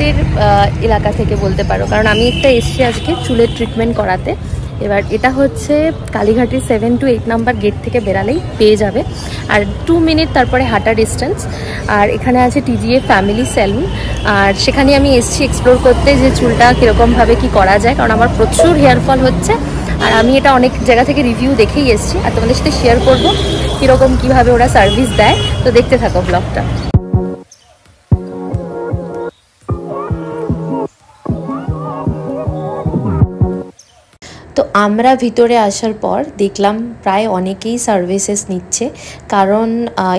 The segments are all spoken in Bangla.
কাছাকাছির এলাকা থেকে বলতে পারো, কারণ আমি একটা এসছি আজকে চুলের ট্রিটমেন্ট করাতে। এবার এটা হচ্ছে কালীঘাটের 7 to 8 নাম্বার গেট থেকে বেরালেই পেয়ে যাবে, আর 2 মিনিট তারপরে হাঁটা ডিস্টেন্স। আর এখানে আছে TGA ফ্যামিলি স্যালুন, আর সেখানে আমি এসছি এক্সপ্লোর করতে যে চুলটা কীরকমভাবে কি করা যায়, কারণ আমার প্রচুর হেয়ার ফল হচ্ছে। আর আমি এটা অনেক জায়গা থেকে রিভিউ দেখেই এসছি, আর তোমাদের সাথে শেয়ার করবো কীরকম কীভাবে ওরা সার্ভিস দেয়। তো দেখতে থাকো ব্লগটা। তো আমরা ভিতরে আসার পর দেখলাম প্রায় অনেকেই সার্ভিসেস নিচ্ছে, কারণ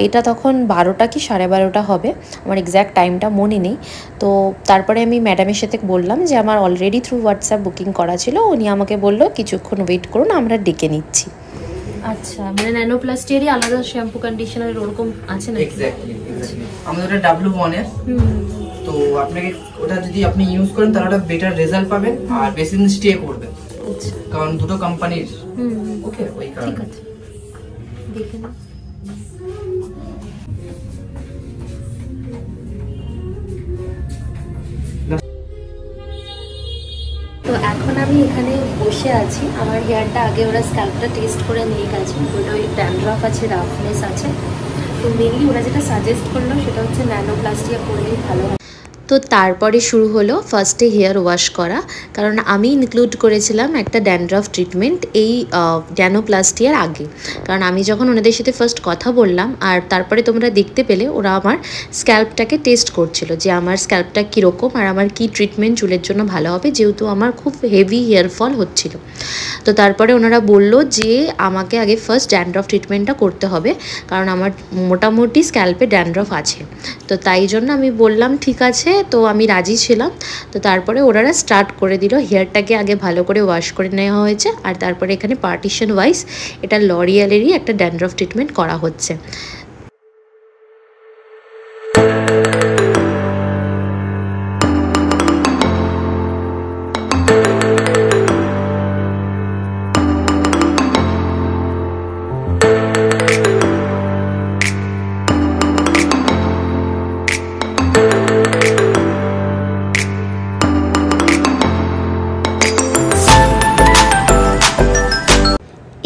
এটা তখন 12টা কি 12:30 হবে, আমার এক্স্যাক্ট টাইমটা মনে নেই। তো তারপরে আমি ম্যাডামের সাথে বললাম যে আমার অলরেডি থ্রু হোয়াটসঅ্যাপ বুকিং করা ছিল, উনি আমাকে বললো কিছুক্ষণ ওয়েট করুন, আমরা ডেকে নিচ্ছি। আচ্ছা, মানে ন্যানোপ্লাস্টিয়ারই আলাদা শ্যাম্পু কন্ডিশনার ওরকম আছে না? এক্স্যাক্টলি আমাদের ওটা W1 এর। তো আপনাকে ওটা যদি আপনি ইউজ করেন তাহলে ওটা বেটার রেজাল্ট পাবেন আর বেশি দিন স্টে করবে, কারণ দুটো কোম্পানির। ওকে, ওই কারণে। ঠিক আছে, দেখে নাও। তো এখন আমি এখানে বসে আছি, আমার হেয়ারটা আগে ওরা স্ক্যাল্পটা টেস্ট করে নিয়ে গেছে, ওটা ওই ড্যান্ড্রাফ আছে, রাফনেস আছে। তো মেনলি ওরা যেটা সাজেস্ট করলো সেটা হচ্ছে ন্যানোপ্লাস্টিয়া করলেই ভালো হয়। তো তারপরে শুরু হলো ফার্স্টে হেয়ার ওয়াশ করা, কারণ আমি ইনক্লুড করেছিলাম একটা ড্যান্ড্রাফ ট্রিটমেন্ট এই ন্যানোপ্লাস্টিয়ার আগে, কারণ আমি যখন ওনাদের সাথে ফার্স্ট কথা বললাম আর তারপরে তোমরা দেখতে পেলে ওরা আমার স্ক্যাল্পটাকে টেস্ট করছিল যে আমার স্ক্যাল্পটা কীরকম আর আমার কি ট্রিটমেন্ট চুলের জন্য ভালো হবে, যেহেতু আমার খুব হেভি হেয়ার ফল হচ্ছিল। তো তারপরে ওনারা বলল যে আমাকে আগে ফার্স্ট ড্যান্ড্রাফ ট্রিটমেন্টটা করতে হবে, কারণ আমার মোটামুটি স্ক্যাল্পে ড্যান্ড্রাফ আছে। তো তাই জন্য আমি বললাম ঠিক আছে, তো আমি রাজি ছিলাম। তো তারপরে ওনারা স্টার্ট করে দিল, হেয়ারটাকে আগে ভালো করে ওয়াশ করে নেওয়া হয়েছে, আর তারপরে এখানে পার্টিশন ওয়াইজ এটা লরিয়ালেরই একটা ড্যান্ড্রাফ ট্রিটমেন্ট করা হচ্ছে।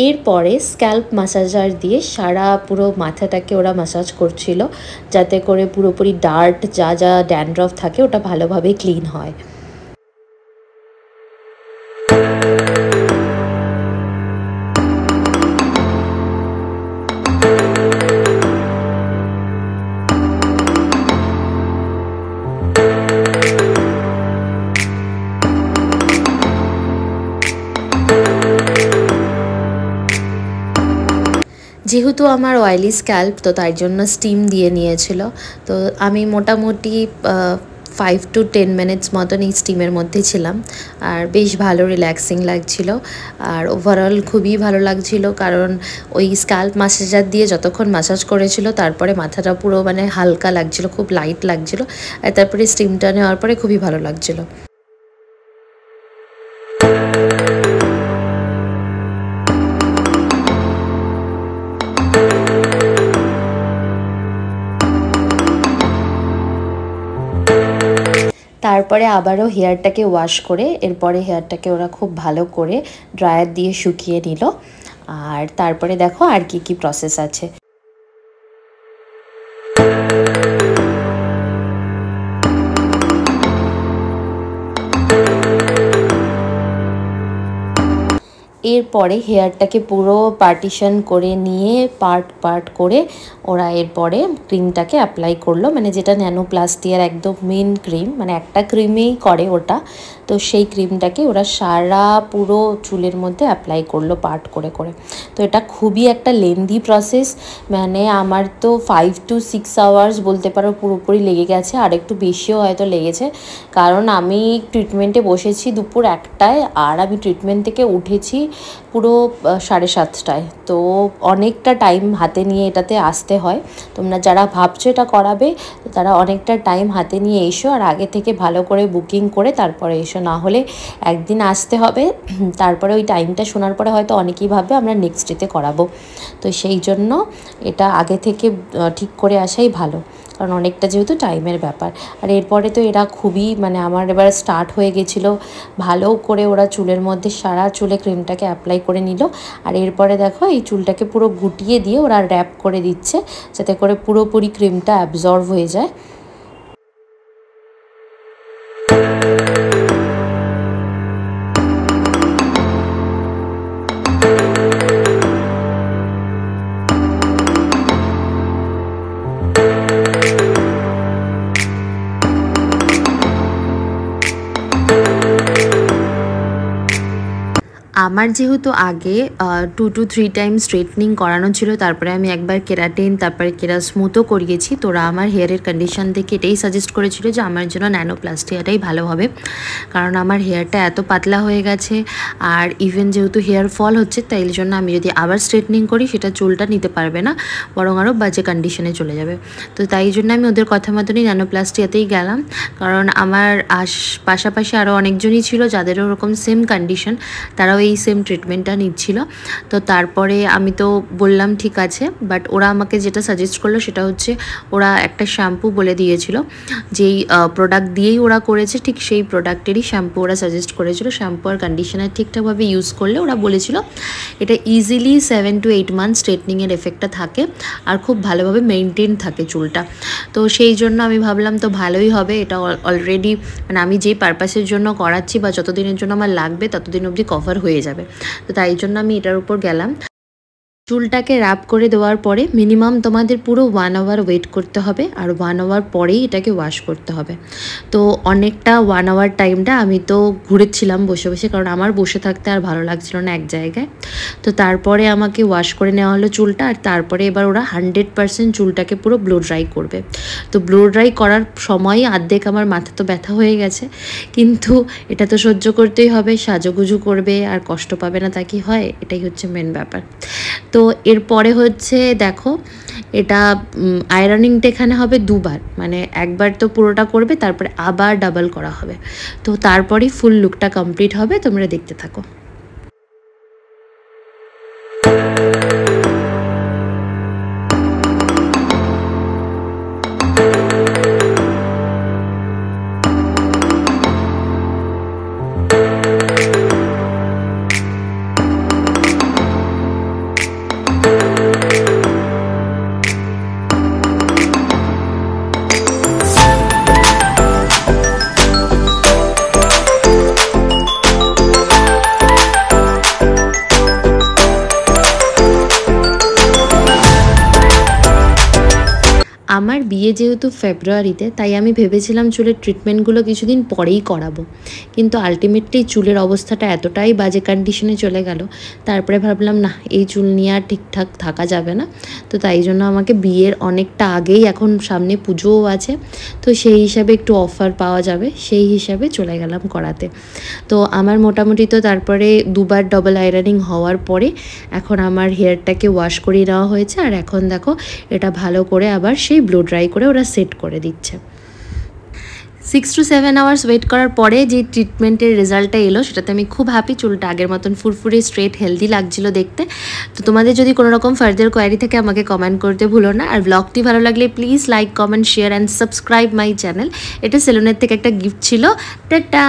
এরপরে স্ক্যাল্প ম্যাসাজার দিয়ে সারা পুরো মাথাটাকে ওরা ম্যাসাজ করছিল, যাতে করে পুরোপুরি ডার্ট যা যা ড্যান্ড্রফ থাকে ওটা ভালোভাবে ক্লিন হয়। যেহেতু আমার অয়েলি স্ক্যাল্প, তো তাই জন্য স্টিম দিয়ে নিয়েছিল। তো আমি মোটামুটি 5 to 10 মিনিটস মতন এই স্টিমের মধ্যে ছিলাম, আর বেশ ভালো রিল্যাক্সিং লাগছিল, আর ওভারঅল খুবই ভালো লাগছিল, কারণ ওই স্ক্যাল্প ম্যাসাজার দিয়ে যতক্ষণ ম্যাসাজ করেছিল তারপরে মাথাটা পুরো মানে হালকা লাগছিল, খুব লাইট লাগছিল, আর তারপরে স্টিমটা নেওয়ার পরে খুবই ভালো লাগছিল। তারপরে আবারও হেয়ারটাকে ওয়াশ করে এরপরে হেয়ারটাকে ওরা খুব ভালো করে ড্রায়ার দিয়ে শুকিয়ে নিল, আর তারপরে দেখো আর কি কি প্রসেস আছে। এরপরে হেয়ারটাকে পুরো পার্টিশন করে নিয়ে পার্ট পার্ট করে ওরা এরপরে ক্রিমটাকে অ্যাপ্লাই করলো, মানে যেটা ন্যানোপ্লাস্টিয়ার একদম মেন ক্রিম, মানে একটা ক্রিমেই করে ওটা। তো সেই ক্রিমটাকে ওরা সারা পুরো চুলের মধ্যে অ্যাপ্লাই করলো পার্ট করে করে। তো এটা খুবই একটা লেন্দি প্রসেস, মানে আমার তো 5 to 6 আওয়ার্স বলতে পারো পুরোপুরি লেগে গেছে, আর একটু বেশিও হয়তো লেগেছে, কারণ আমি ট্রিটমেন্টে বসেছি দুপুর 1টায়, আর আমি ট্রিটমেন্ট থেকে উঠেছি পুরো 7:30টায়। তো অনেকটা টাইম হাতে নিয়ে এটাতে আসতে হয়। তোমরা যারা ভাবছো এটা করাবে তারা অনেকটা টাইম হাতে নিয়ে এসো, আর আগে থেকে ভালো করে বুকিং করে তারপরে এসো না হলে একদিন আসতে হবে, তারপরে ওই টাইমটা শোনার পরে হয়তো অনেকেই ভাববে আমরা নেক্সট ডেতে করাবো। তো সেই জন্য এটা আগে থেকে ঠিক করে আসাই ভালো, কারণ অনেকটা যেহেতু টাইমের ব্যাপার। আর এরপরে তো এরা খুবই মানে আমার এবার স্টার্ট হয়ে গেছিলো, ভালো করে ওরা চুলের মধ্যে সারা চুলে ক্রিমটাকে অ্যাপ্লাই করে নিল। আর এরপরে দেখো এই চুলটাকে পুরো গুটিয়ে দিয়ে ওরা র্যাপ করে দিচ্ছে, যাতে করে পুরোপুরি ক্রিমটা অ্যাবজর্ব হয়ে যায়। আমার যেহেতু আগে 2 to 3 টাইম স্ট্রেটনিং করানো ছিল, তারপরে আমি একবার কেরাটিন তারপরে কেরা স্মুথও করিয়েছি। তোরা আমার হেয়ারের কন্ডিশন দেখে এটাই সাজেস্ট করেছিল যে আমার জন্য ন্যানোপ্লাস্টিয়াটাই ভালো হবে, কারণ আমার হেয়ারটা এত পাতলা হয়ে গেছে। আর ইভেন যেহেতু হেয়ার ফল হচ্ছে, তাই জন্য আমি যদি আবার স্ট্রেটনিং করি সেটা চুলটা নিতে পারবে না, বরং আরও বাজে কন্ডিশনে চলে যাবে। তো তাই জন্য আমি ওদের কথা মতনই ন্যানোপ্লাস্টিয়াতেই গেলাম, কারণ আমার পাশাপাশি আরও অনেকজনই ছিল যাদেরও ওরকম সেম কন্ডিশন, তারাও এই সেম ট্রিটমেন্টটা নিচ্ছিল। তো তারপরে আমি তো বললাম ঠিক আছে, বাট ওরা আমাকে যেটা সাজেস্ট করলো সেটা হচ্ছে ওরা একটা শ্যাম্পু বলে দিয়েছিল, যেই প্রোডাক্ট দিয়েই ওরা করেছে ঠিক সেই প্রোডাক্টেরই শ্যাম্পু ওরা সাজেস্ট করেছিল। শ্যাম্পু আর কন্ডিশনার ঠিকঠাকভাবে ইউজ করলে ওরা বলেছিল এটা ইজিলি 7 to 8 মান্থ স্ট্রেটনিংয়ের এফেক্টটা থাকে আর খুব ভালোভাবে মেনটেন থাকে চুলটা। তো সেই জন্য আমি ভাবলাম তো ভালোই হবে, এটা অলরেডি মানে আমি যেই পারপাসের জন্য করাচ্ছি বা যতদিনের জন্য আমার লাগবে ততদিন অবধি কভার হয়ে যাবে। তো তাই জন্য আমি এটার উপর গেলাম। চুলটাকে র্যাপ করে দেওয়ার পরে মিনিমাম তোমাদের পুরো 1 আওয়ার ওয়েট করতে হবে, আর 1 আওয়ার পরেই এটাকে ওয়াশ করতে হবে। তো অনেকটা 1 আওয়ার টাইমটা আমি তো ঘুরেছিলাম বসে বসে, কারণ আমার বসে থাকতে আর ভালো লাগছিল না এক জায়গায়। তো তারপরে আমাকে ওয়াশ করে নেওয়া হলো চুলটা, আর তারপরে এবার ওরা 100% চুলটাকে পুরো ব্লো ড্রাই করবে। তো ব্লো ড্রাই করার সময়ই অর্ধেক আমার মাথা তো ব্যথা হয়ে গেছে, কিন্তু এটা তো সহ্য করতেই হবে, সাজুগুজু করবে আর কষ্ট পাবে না তা কি হয়, এটাই হচ্ছে মেন ব্যাপার। তো এরপরে হচ্ছে দেখো এটা আয়রনিংটা এখানে হবে 2 বার, মানে একবার তো পুরোটা করবে তারপরে আবার ডাবল করা হবে। তো তারপরেই ফুল লুকটা কমপ্লিট হবে, তোমরা দেখতে থাকো। আমার বিয়ে যেহেতু ফেব্রুয়ারিতে, তাই আমি ভেবেছিলাম চুলের ট্রিটমেন্টগুলো কিছুদিন পরেই করাবো, কিন্তু আলটিমেটলি চুলের অবস্থাটা এতটাই বাজে কন্ডিশনে চলে গেল, তারপরে ভাবলাম না এই চুল নিয়ে আর ঠিকঠাক থাকা যাবে না। তো তাই জন্য আমাকে বিয়ের অনেকটা আগেই, এখন সামনে পুজোও আছে, তো সেই হিসাবে একটু অফার পাওয়া যাবে সেই হিসাবে চলে গেলাম করাতে। তো আমার মোটামুটি তো তারপরে 2 বার ডবল আয়রনিং হওয়ার পরে এখন আমার হেয়ারটাকে ওয়াশ করিয়ে নেওয়া হয়েছে, আর এখন দেখো এটা ভালো করে আবার সেই ব্লো ড্রাই করে ওরা সেট করে দিচ্ছে। 6 to 7 আওয়ার্স ওয়েট করার পরে যে ট্রিটমেন্টের রেজাল্টটা এলো সেটাতে আমি খুব হ্যাপি। চুলটা আগের মতন ফুরফুরে স্ট্রেট হেলদি লাগছিল দেখতে। তো তোমাদের যদি কোনো রকম ফার্দার কোয়ারি থাকে আমাকে কমেন্ট করতে ভুলো না, আর ব্লগটি ভালো লাগলে please like, comment, share and subscribe my channel. এটা সেলুনের থেকে একটা গিফট ছিল। টাটা।